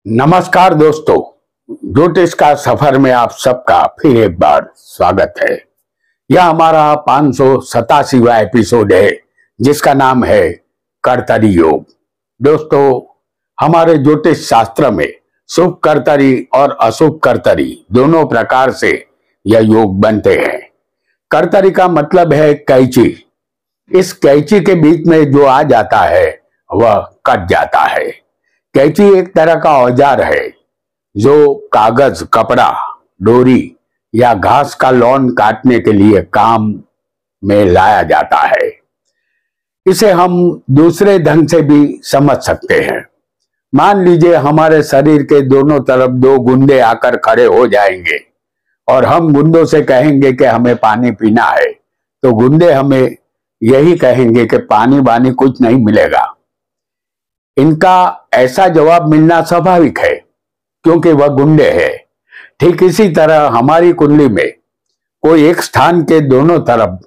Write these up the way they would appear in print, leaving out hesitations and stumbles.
नमस्कार दोस्तों, ज्योतिष का सफर में आप सबका फिर एक बार स्वागत है। यह हमारा 587वां एपिसोड है जिसका नाम है कर्तरी योग। दोस्तों, हमारे ज्योतिष शास्त्र में शुभ कर्तरी और अशुभ कर्तरी दोनों प्रकार से यह योग बनते हैं। कर्तरी का मतलब है कैंची। इस कैंची के बीच में जो आ जाता है वह कट जाता है। कैंची एक तरह का औजार है जो कागज, कपड़ा, डोरी या घास का लॉन काटने के लिए काम में लाया जाता है। इसे हम दूसरे ढंग से भी समझ सकते हैं। मान लीजिए हमारे शरीर के दोनों तरफ दो गुंडे आकर खड़े हो जाएंगे और हम गुंडों से कहेंगे कि हमें पानी पीना है, तो गुंडे हमें यही कहेंगे कि पानी वानी कुछ नहीं मिलेगा। इनका ऐसा जवाब मिलना स्वाभाविक है क्योंकि वह गुंडे है। ठीक इसी तरह हमारी कुंडली में कोई एक स्थान के दोनों तरफ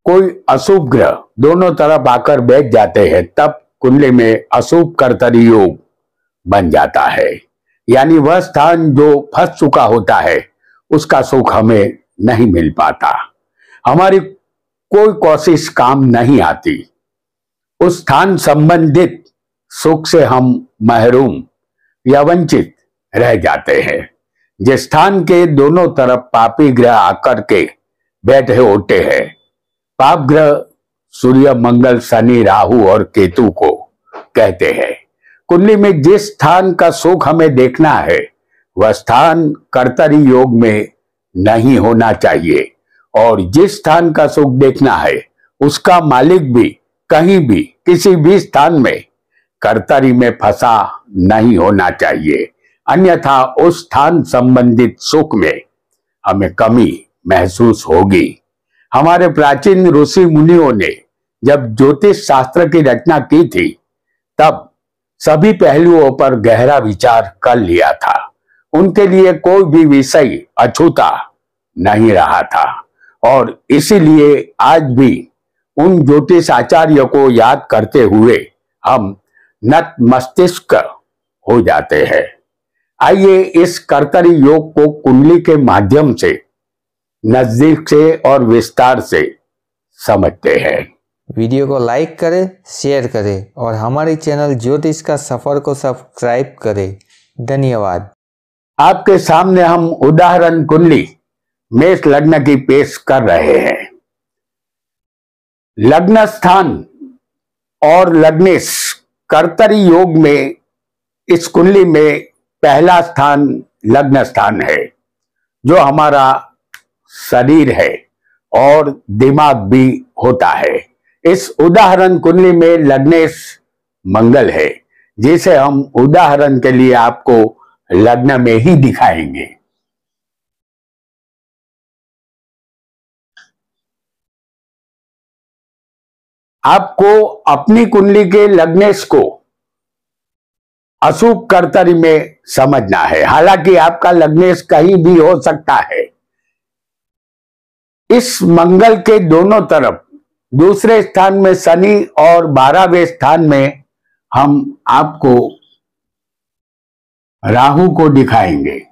कोई अशुभ ग्रह दोनों तरफ आकर बैठ जाते हैं, तब कुंडली में अशुभ कर्तरी योग बन जाता है। यानी वह स्थान जो फंस चुका होता है उसका सुख हमें नहीं मिल पाता, हमारी कोई कोशिश काम नहीं आती। उस स्थान संबंधित सुख से हम महरूम या वंचित रह जाते हैं। जिस स्थान के दोनों तरफ पापी ग्रह आकर के बैठे होते हैं, पाप ग्रह सूर्य, मंगल, शनि, राहु और केतु को कहते हैं। कुंडली में जिस स्थान का सुख हमें देखना है वह स्थान कर्तरी योग में नहीं होना चाहिए, और जिस स्थान का सुख देखना है उसका मालिक भी कहीं भी किसी भी स्थान में कर्तरी में फंसा नहीं होना चाहिए, अन्यथा उस स्थान संबंधित सुख में हमें कमी महसूस होगी। हमारे प्राचीन ऋषि मुनियों ने जब ज्योतिष शास्त्र की रचना की थी तब सभी पहलुओं पर गहरा विचार कर लिया था। उनके लिए कोई भी विषय अछूता नहीं रहा था, और इसीलिए आज भी उन ज्योतिष आचार्यों को याद करते हुए हम नत मस्तिष्क हो जाते हैं। आइए इस कर्तरी योग को कुंडली के माध्यम से नजदीक से और विस्तार से समझते हैं। वीडियो को लाइक करें, शेयर करें और हमारे चैनल ज्योतिष का सफर को सब्सक्राइब करें। धन्यवाद। आपके सामने हम उदाहरण कुंडली मेष लग्न की पेश कर रहे हैं। लग्न स्थान और लग्नेश कर्तरी योग में इस कुंडली में पहला स्थान लग्न स्थान है जो हमारा शरीर है और दिमाग भी होता है। इस उदाहरण कुंडली में लग्नेश मंगल है जिसे हम उदाहरण के लिए आपको लग्न में ही दिखाएंगे। आपको अपनी कुंडली के लग्नेश को अशुभ कर्तरी में समझना है। हालांकि आपका लग्नेश कहीं भी हो सकता है। इस मंगल के दोनों तरफ दूसरे स्थान में शनि और 12वें स्थान में हम आपको राहु को दिखाएंगे।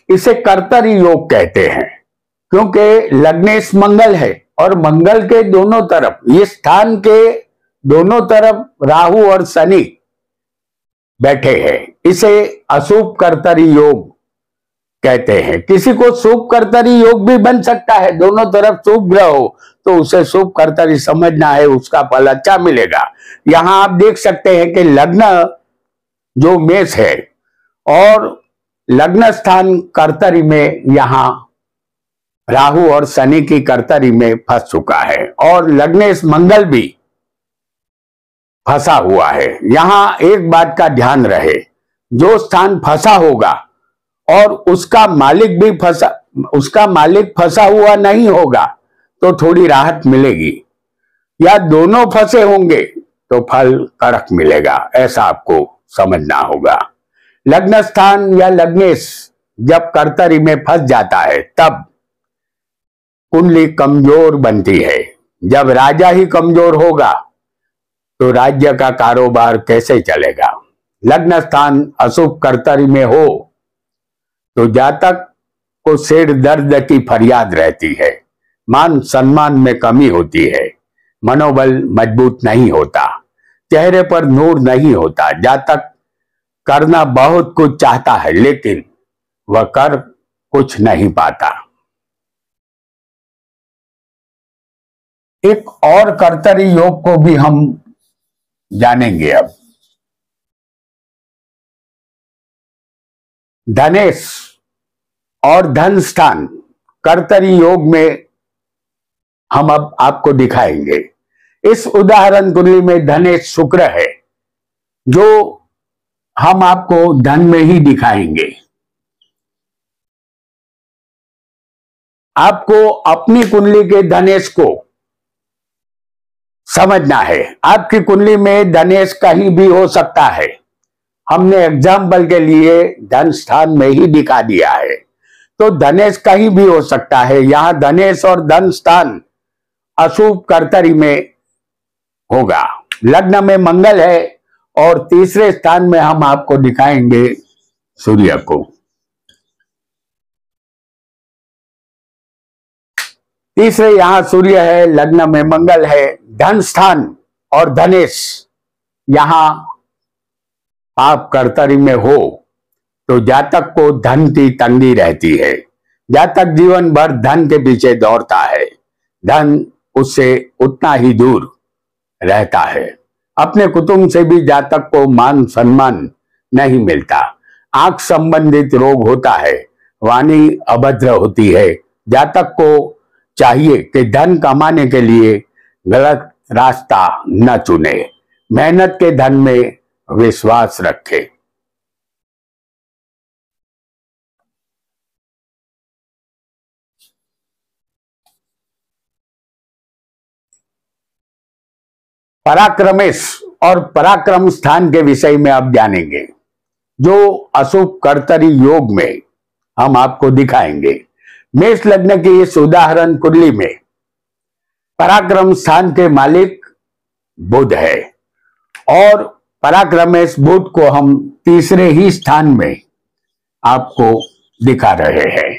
इसे कर्तरी योग कहते हैं क्योंकि लग्नेश मंगल है और मंगल के दोनों तरफ, इस स्थान के दोनों तरफ राहु और शनि बैठे हैं। इसे अशुभ कर्तरी योग कहते हैं। किसी को शुभ कर्तरी योग भी बन सकता है, दोनों तरफ शुभ ग्रह हो तो उसे शुभ कर्तरी समझना है, उसका फल अच्छा मिलेगा। यहां आप देख सकते हैं कि लग्न जो मेष है और लग्न स्थान कर्तरी में यहां राहु और शनि की कर्तरी में फंस चुका है और लग्नेश मंगल भी फंसा हुआ है। यहां एक बात का ध्यान रहे, जो स्थान फंसा होगा और उसका मालिक फंसा हुआ नहीं होगा तो थोड़ी राहत मिलेगी, या दोनों फंसे होंगे तो फल कड़क मिलेगा। ऐसा आपको समझना होगा। लग्न स्थान या लग्नेश जब कर्तरी में फंस जाता है तब कुंडली कमजोर बनती है। जब राजा ही कमजोर होगा तो राज्य का कारोबार कैसे चलेगा। लग्न स्थान अशुभ कर्तरी में हो तो जातक को सिर दर्द की फरियाद रहती है, मान सम्मान में कमी होती है, मनोबल मजबूत नहीं होता, चेहरे पर नूर नहीं होता। जातक करना बहुत कुछ चाहता है लेकिन वह कर कुछ नहीं पाता। एक और कर्तरी योग को भी हम जानेंगे अब। धनेश और धन स्थान कर्तरी योग में हम अब आपको दिखाएंगे। इस उदाहरण कुंडली में धनेश शुक्र है, जो हम आपको धन में ही दिखाएंगे। आपको अपनी कुंडली के धनेश को समझना है। आपकी कुंडली में धनेश कहीं भी हो सकता है, हमने एग्जाम्पल के लिए धन स्थान में ही दिखा दिया है। तो धनेश कहीं भी हो सकता है। यहां धनेश और धन स्थान अशुभ कर्तरी में होगा। लग्न में मंगल है और तीसरे स्थान में हम आपको दिखाएंगे सूर्य को। तीसरे यहां सूर्य है, लग्न में मंगल है, धन स्थान और धनेश यहां आप कर्तरी में हो तो जातक को धन की तंगी रहती है। जातक जीवन भर धन के पीछे दौड़ता है, धन उससे उतना ही दूर रहता है। अपने कुटुंब से भी जातक को मान सम्मान नहीं मिलता। आंख संबंधित रोग होता है, वाणी अभद्र होती है। जातक को चाहिए कि धन कमाने के लिए गलत रास्ता न चुने, मेहनत के धन में विश्वास रखे। पराक्रमेश और पराक्रम स्थान के विषय में अब जानेंगे, जो अशुभ कर्तरी योग में हम आपको दिखाएंगे। मेष लग्न की इस उदाहरण कुंडली में पराक्रम स्थान के मालिक बुध है और पराक्रमेश बुध को हम तीसरे ही स्थान में आपको दिखा रहे हैं।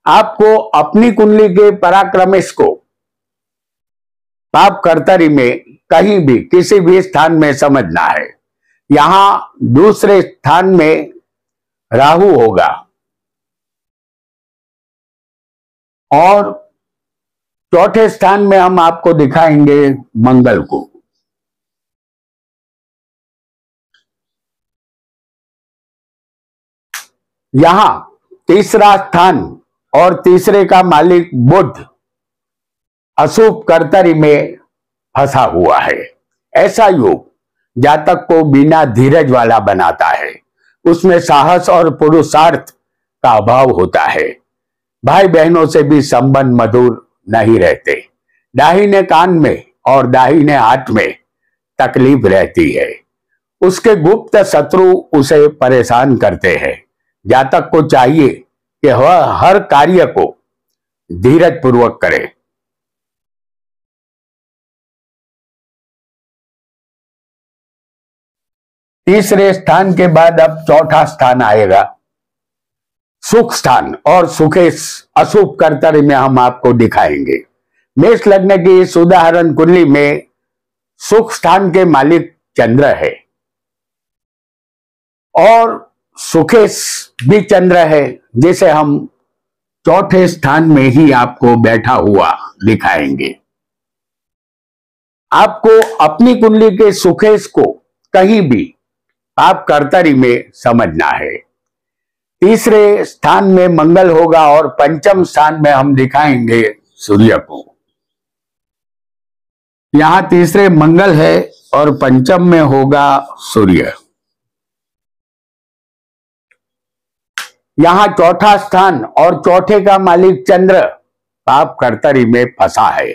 आपको अपनी कुंडली के पराक्रमेश को पाप कर्तरी में कहीं भी किसी भी स्थान में समझना है। यहां दूसरे स्थान में राहु होगा और चौथे स्थान में हम आपको दिखाएंगे मंगल को। यहां तीसरा स्थान और तीसरे का मालिक बुध अशुभ कर्तरी में फंसा हुआ है। ऐसा योग जातक को बिना धीरज वाला बनाता है। उसमें साहस और पुरुषार्थ का अभाव होता है। भाई बहनों से भी संबंध मधुर नहीं रहते। दाहिने कान में और दाहिने हाथ में तकलीफ रहती है। उसके गुप्त शत्रु उसे परेशान करते हैं। जातक को चाहिए कि वह हर कार्य को धीरज पूर्वक करे। तीसरे स्थान के बाद अब चौथा स्थान आएगा, सुख स्थान, और सुखेश अशुभ कर्तरी में हम आपको दिखाएंगे। मेष लग्न की इस उदाहरण कुंडली में सुख स्थान के मालिक चंद्र है और सुखेश भी चंद्र है, जिसे हम चौथे स्थान में ही आपको बैठा हुआ दिखाएंगे। आपको अपनी कुंडली के सुखेश को कहीं भी आप कर्तरी में समझना है। तीसरे स्थान में मंगल होगा और पंचम स्थान में हम दिखाएंगे सूर्य को। यहां तीसरे मंगल है और पंचम में होगा सूर्य। यहां चौथा स्थान और चौथे का मालिक चंद्र पाप कर्तरी में फंसा है।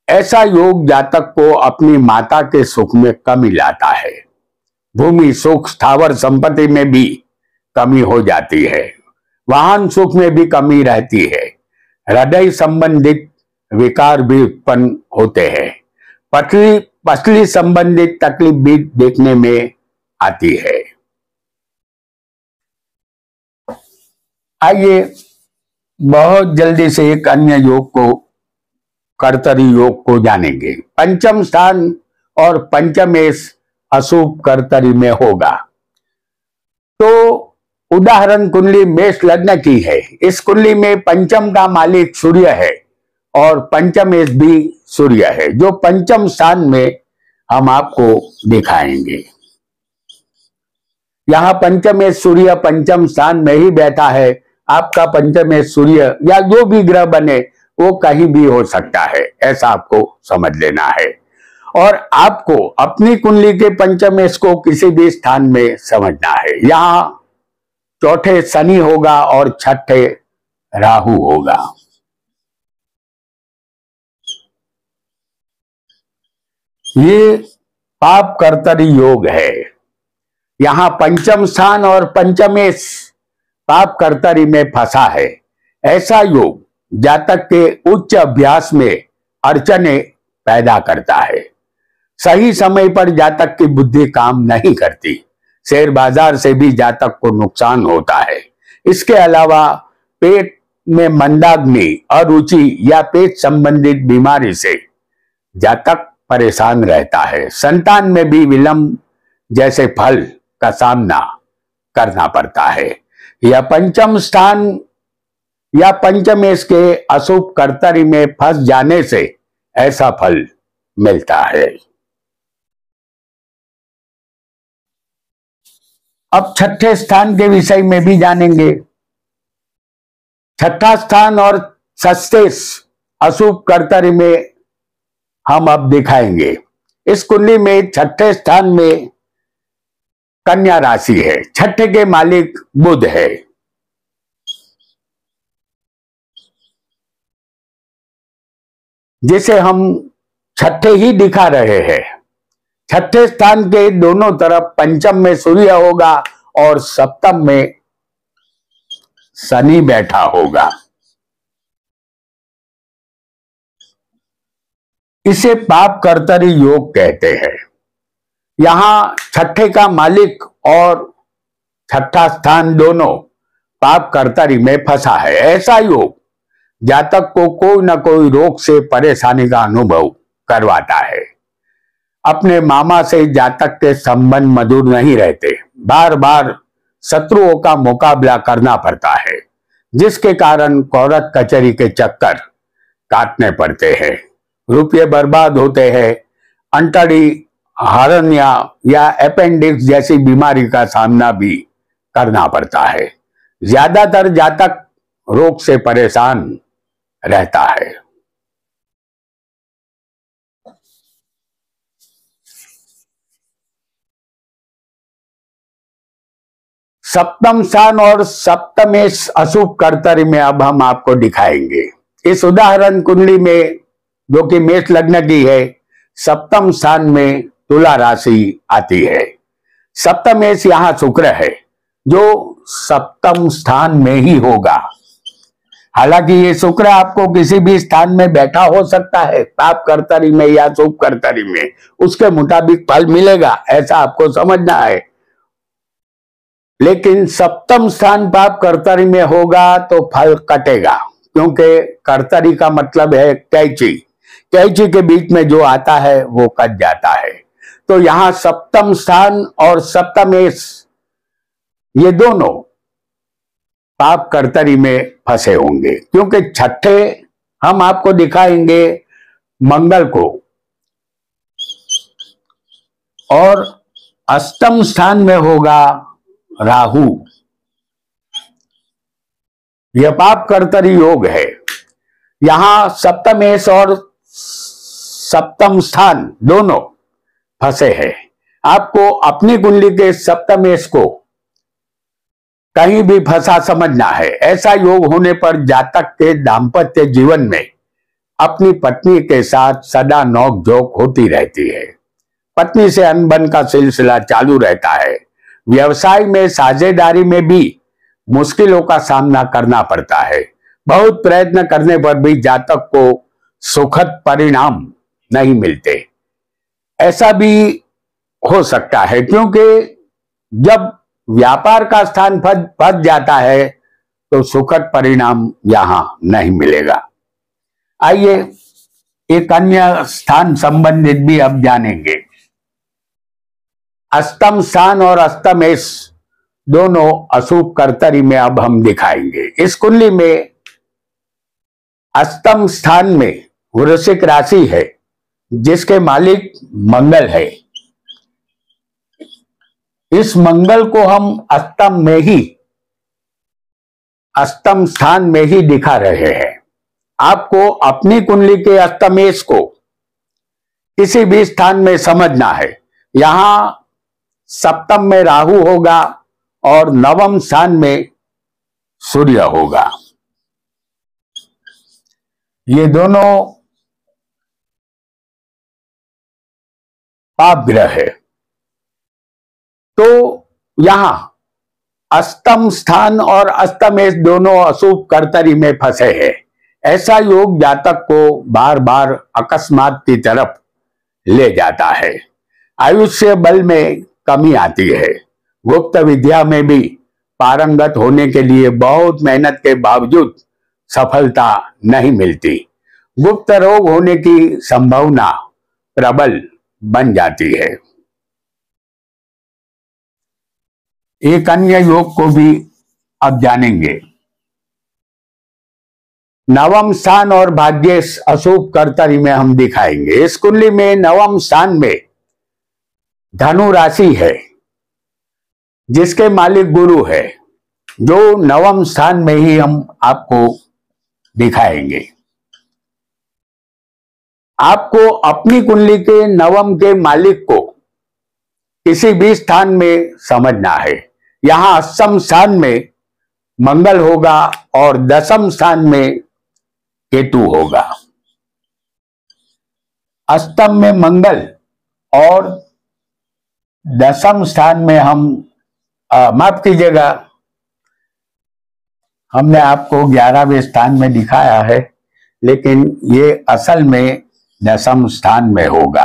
ऐसा योग जातक को अपनी माता के सुख में कमी लाता है। भूमि सुख, स्थावर संपत्ति में भी कमी हो जाती है। वाहन सुख में भी कमी रहती है। हृदय संबंधित विकार भी उत्पन्न होते हैं। पत्नी पसली संबंधित तकलीफ भी देखने में आती है। आइए बहुत जल्दी से एक अन्य योग को, कर्तरी योग को जानेंगे। पंचम स्थान और पंचमेश अशुभ कर्तरी में होगा। तो उदाहरण कुंडली मेष लग्न की है। इस कुंडली में पंचम का मालिक सूर्य है और पंचमेश भी सूर्य है, जो पंचम स्थान में हम आपको दिखाएंगे। यहां पंचमेश सूर्य पंचम स्थान में ही बैठा है। आपका पंचमेश सूर्य या जो भी ग्रह बने वो कहीं भी हो सकता है, ऐसा आपको समझ लेना है। और आपको अपनी कुंडली के पंचमेश को किसी भी स्थान में समझना है। यहां चौथे शनि होगा और छठे राहु होगा। ये पाप कर्तरी योग है। यहां पंचम स्थान और पंचमेश पाप कर्तरी में फंसा है। ऐसा योग जातक के उच्च अभ्यास में अड़चने पैदा करता है। सही समय पर जातक की बुद्धि काम नहीं करती। शेयर बाजार से भी जातक को नुकसान होता है। इसके अलावा पेट में मंदाग्नि, अरुचि या पेट संबंधित बीमारी से जातक परेशान रहता है। संतान में भी विलंब जैसे फल का सामना करना पड़ता है। यह पंचम स्थान या पंचमेश के अशुभ कर्तरी में फंस जाने से ऐसा फल मिलता है। अब छठे स्थान के विषय में भी जानेंगे। छठा स्थान और षष्ठेश अशुभ कर्तरी में हम अब दिखाएंगे। इस कुंडली में छठे स्थान में कन्या राशि है। छठे के मालिक बुध है। जिसे हम छठे ही दिखा रहे हैं। छठे स्थान के दोनों तरफ पंचम में सूर्य होगा और सप्तम में शनि बैठा होगा। इसे पाप कर्तरी योग कहते हैं। यहां छठे का मालिक और छठा स्थान दोनों पाप कर्तरी में फंसा है। ऐसा योग जातक को कोई न कोई रोग से परेशानी का अनुभव करवाता है। अपने मामा से जातक के संबंध मधुर नहीं रहते। बार बार शत्रुओं का मुकाबला करना पड़ता है, जिसके कारण कोर्ट कचहरी के चक्कर काटने पड़ते हैं। रुपये बर्बाद होते हैं। अंतड़ी, हार्निया या अपेंडिक्स जैसी बीमारी का सामना भी करना पड़ता है। ज्यादातर जातक रोग से परेशान रहता है। सप्तम स्थान और सप्तमेश अशुभ कर्तरी में अब हम आपको दिखाएंगे। इस उदाहरण कुंडली में, जो कि मेष लग्न की है, सप्तम स्थान में तुला राशि आती है। सप्तमेश यहां शुक्र है, जो सप्तम स्थान में ही होगा। हालांकि ये शुक्र आपको किसी भी स्थान में बैठा हो सकता है, पाप कर्तरी में या शुभ कर्तरी में, उसके मुताबिक फल मिलेगा, ऐसा आपको समझना है। लेकिन सप्तम स्थान पाप कर्तरी में होगा तो फल कटेगा, क्योंकि कर्तरी का मतलब है कैंची। कैंची के बीच में जो आता है वो कट जाता है। तो यहां सप्तम स्थान और सप्तमेश ये दोनों पाप कर्तरी में फंसे होंगे, क्योंकि छठे हम आपको दिखाएंगे मंगल को और अष्टम स्थान में होगा राहु। यह पाप कर्तरी योग है। यहां सप्तमेश और सप्तम स्थान दोनों फंसे हैं। आपको अपनी कुंडली के सप्तमेश को कहीं भी फंसा समझना है। ऐसा योग होने पर जातक के दाम्पत्य जीवन में अपनी पत्नी के साथ सदा नोक-झोंक होती रहती है। पत्नी से अनबन का सिलसिला चालू रहता है। व्यवसाय में, साझेदारी में भी मुश्किलों का सामना करना पड़ता है। बहुत प्रयत्न करने पर भी जातक को सुखद परिणाम नहीं मिलते। ऐसा भी हो सकता है, क्योंकि जब व्यापार का स्थान फंस जाता है तो सुखद परिणाम यहां नहीं मिलेगा। आइए एक अन्य स्थान संबंधित भी अब जानेंगे। अष्टम स्थान और अष्टमेश दोनों अशुभ कर्तरी में अब हम दिखाएंगे। इस कुंडली में अष्टम स्थान में वृश्चिक राशि है, जिसके मालिक मंगल है। इस मंगल को हम अष्टम स्थान में ही दिखा रहे हैं। आपको अपनी कुंडली के अष्टमेश को किसी भी स्थान में समझना है। यहां सप्तम में राहु होगा और नवम स्थान में सूर्य होगा। ये दोनों पाप ग्रह है। तो यहां अष्टम स्थान और अष्टमेश दोनों अशुभ कर्तरी में फंसे हैं। ऐसा योग जातक को बार बार अकस्मात की तरफ ले जाता है। आयुष्य बल में कमी आती है। गुप्त विद्या में भी पारंगत होने के लिए बहुत मेहनत के बावजूद सफलता नहीं मिलती। गुप्त रोग होने की संभावना प्रबल बन जाती है। एक अन्य योग को भी अब जानेंगे। नवम स्थान और भाग्येश अशुभ कर्तरी में हम दिखाएंगे। इस कुंडली में नवम स्थान में धनु राशि है, जिसके मालिक गुरु है, जो नवम स्थान में ही हम आपको दिखाएंगे। आपको अपनी कुंडली के नवम के मालिक को किसी भी स्थान में समझना है। यहां अष्टम स्थान में मंगल होगा और दशम स्थान में केतु होगा। अष्टम में मंगल और दशम स्थान में हम माफ कीजिएगा, हमने आपको 11वें स्थान में दिखाया है, लेकिन ये असल में दशम स्थान में होगा।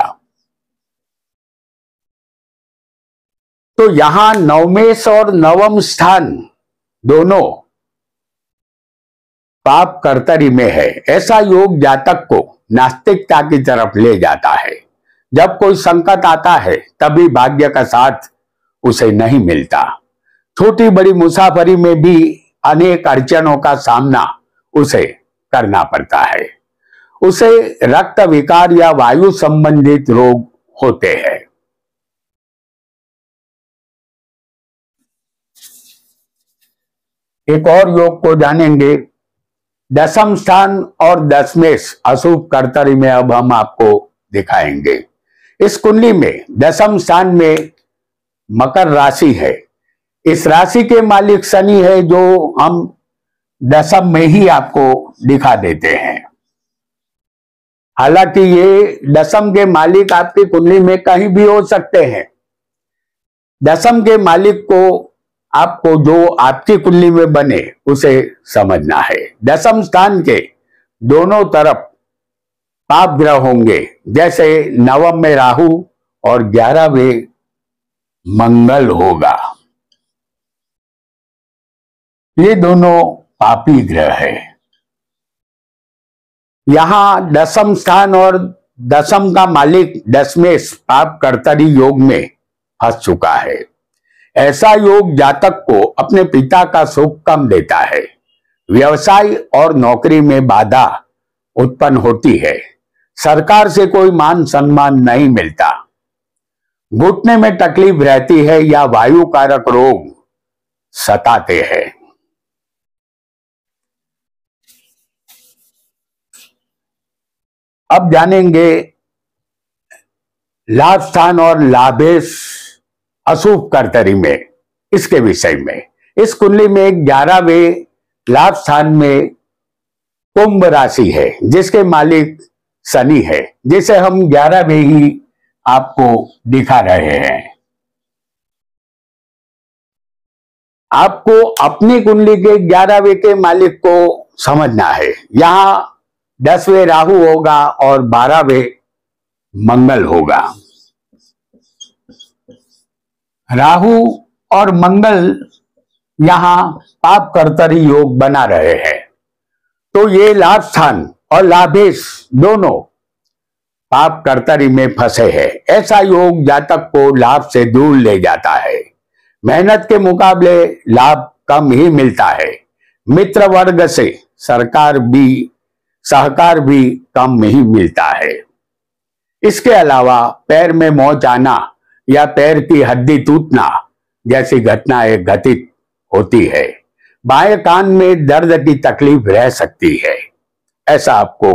तो यहां नवमेश और नवम स्थान दोनों पाप कर्तरी में है। ऐसा योग जातक को नास्तिकता की तरफ ले जाता है। जब कोई संकट आता है तभी भाग्य का साथ उसे नहीं मिलता। छोटी बड़ी मुसाफरी में भी अनेक अड़चनों का सामना उसे करना पड़ता है। उसे रक्त विकार या वायु संबंधित रोग होते हैं। एक और योग को जानेंगे। दशम स्थान और दशमेश अशुभ कर्तरी में अब हम आपको दिखाएंगे। इस कुंडली में दशम स्थान में मकर राशि है। इस राशि के मालिक शनि है, जो हम दशम में ही आपको दिखा देते हैं। हालांकि ये दशम के मालिक आपकी कुंडली में कहीं भी हो सकते हैं। दशम के मालिक को आपको जो आपकी कुंडली में बने उसे समझना है। दशम स्थान के दोनों तरफ पाप ग्रह होंगे, जैसे नवम में राहु और 11वें मंगल होगा। ये दोनों पापी ग्रह है। यहां दशम स्थान और दशम का मालिक दशमेश पाप कर्तरी योग में फंस चुका है। ऐसा योग जातक को अपने पिता का सुख कम देता है। व्यवसाय और नौकरी में बाधा उत्पन्न होती है। सरकार से कोई मान सम्मान नहीं मिलता। घुटने में तकलीफ रहती है या वायु कारक रोग सताते हैं। अब जानेंगे लाभ स्थान और लाभेश अशुभ कर्तरी में, इसके विषय में। इस कुंडली में 11वें लाभ स्थान में कुंभ राशि है, जिसके मालिक शनि है, जिसे हम 11वें ही आपको दिखा रहे हैं। आपको अपनी कुंडली के 11वें के मालिक को समझना है। यहां 10वें राहु होगा और 12वें मंगल होगा। राहु और मंगल यहाँ पाप कर्तरी योग बना रहे हैं, तो ये लाभ स्थान और लाभेश दोनों पाप कर्तरी में फंसे हैं। ऐसा योग जातक को लाभ से दूर ले जाता है। मेहनत के मुकाबले लाभ कम ही मिलता है। मित्र वर्ग से सहकार भी कम ही मिलता है। इसके अलावा पैर में मोच आना या पैर की हड्डी टूटना जैसी घटनाएं घटित होती है। बाएं कान में दर्द की तकलीफ रह सकती है, ऐसा आपको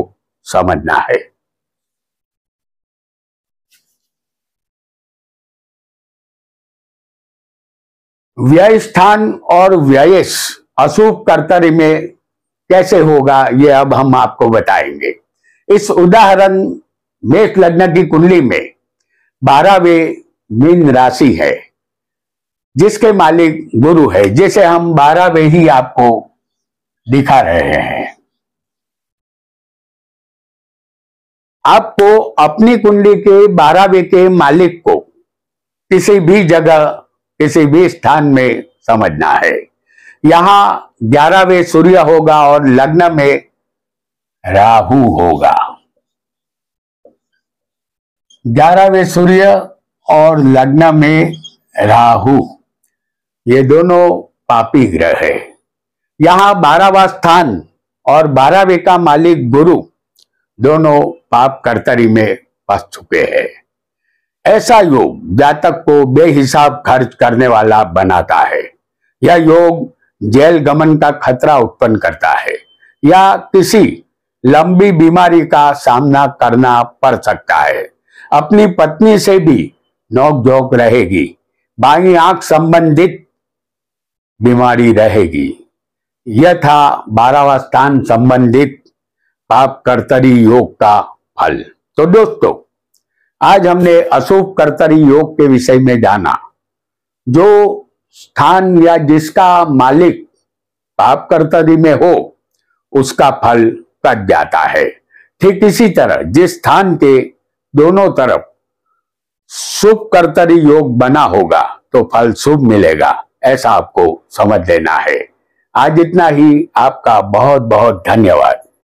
समझना है। व्यय स्थान और व्ययेश अशुभ कर्तरी में कैसे होगा, ये अब हम आपको बताएंगे। इस उदाहरण मेष लग्न की कुंडली में 12वें मीन राशि है, जिसके मालिक गुरु है, जिसे हम 12वें ही आपको दिखा रहे हैं। आपको अपनी कुंडली के 12वें के मालिक को किसी भी जगह किसी भी स्थान में समझना है। यहां 11वें सूर्य होगा और लग्न में राहु होगा। 11वें सूर्य और लग्न में राहु, ये दोनों पापी ग्रह है। यहां 12वां स्थान और 12वें का मालिक गुरु दोनों पाप कर्तरी में फंस चुके हैं। ऐसा योग जातक को बेहिसाब खर्च करने वाला बनाता है। यह योग जेल गमन का खतरा उत्पन्न करता है या किसी लंबी बीमारी का सामना करना पड़ सकता है। अपनी पत्नी से भी नोकझोंक रहेगी। बाईं आंख संबंधित बीमारी रहेगी। यह था 12वां स्थान संबंधित पाप कर्तरी योग का फल। तो दोस्तों, आज हमने अशुभ कर्तरी योग के विषय में जाना। जो स्थान या जिसका मालिक पाप कर्तरी में हो, उसका फल कट जाता है। ठीक इसी तरह जिस स्थान के दोनों तरफ शुभ कर्तरी योग बना होगा तो फल शुभ मिलेगा, ऐसा आपको समझ लेना है। आज इतना ही। आपका बहुत बहुत धन्यवाद।